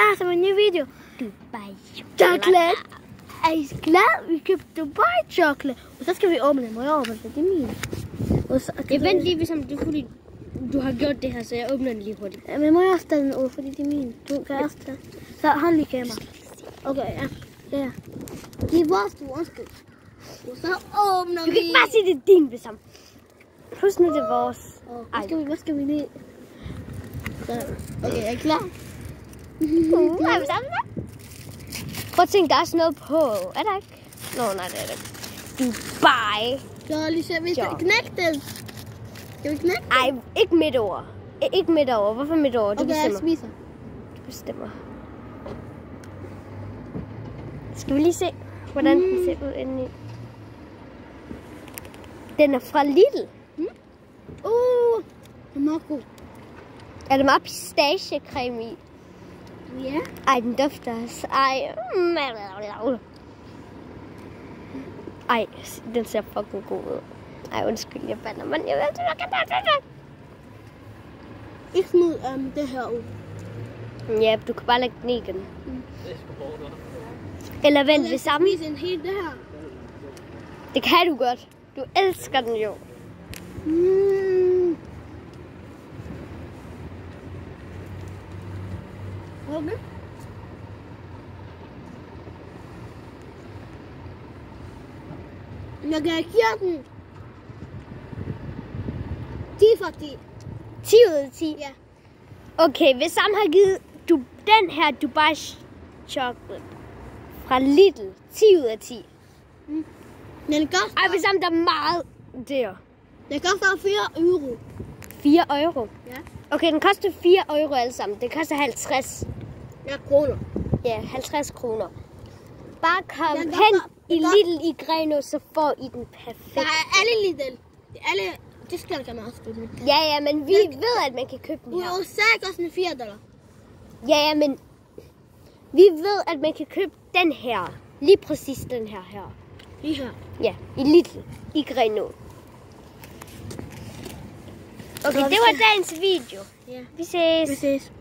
klar til en ny video. Dubai Chocolate. Er I glade? Vi købte Dubai chocolate. Og så skal vi åbne det. Må jeg åbne det? Det er min. Jeg venter lige, hvis du har gjort det her, så jeg åbner den lige hurtigt. Ja, men må jeg også tage den ud, fordi det er min. Du kan også tage. Så hold lige kamera. Okay, ja. Ja. Det er vores, du undskyld. Og så åbner vi. Du kan ikke bare sige, det er din, Wissam. Husk nu, det er vores. Hvad skal vi lige? Så. Okay, er I klar? Er vi sammen der? Prøv at tænke, der er sådan noget på. Er der ikke? Nå, nej, det er det. Dubai. Så lige se, vi skal knække den. Skal vi knække den? Ej, ikke midt over. Ikke midt over. Hvorfor midt over? Du bestemmer. Okay, jeg spiser. Du bestemmer. Skal vi lige se, hvordan den ser ud indeni? Den er fra Lidl. Den er meget god. Er der meget pistachecreme i? Ja. Ej, den dufter også. Ej. Ej, den ser fucking god ud. Ej, undskyld, jeg bander, men jeg ved det. Ikke smid det her ud. Ja, du kan bare lægge den i igen. Eller vent ved samme. Jeg skal spise en hel det her. Det kan du godt. Du elsker den jo. Okay. Jeg kan give den 10 for 10. 10 ud af 10? Ja. Okay, hvis Sam har givet den her Dubai chocolate fra Lidl 10 ud af 10. Den koster... Ej, hvis Sam der er meget der. Den koster 4 euro. 4 euro? Ja. Okay, den koster 4 euro alle sammen. Den koster 50. Ja, kroner. Ja, 50 kroner. Bare kom hen i Lidl i Grenaa, så får I den perfekt. Der er alle Lidl. Det skal jeg også købe. Ja, men vi ved, at man kan købe den her. I USA koster den $4. Ja, men vi ved, at man kan købe den her. Lige præcis den her. Lige her. Ja, i Lidl i Grenaa. Okay, det var dagens video. Ja. Vi ses. Vi ses.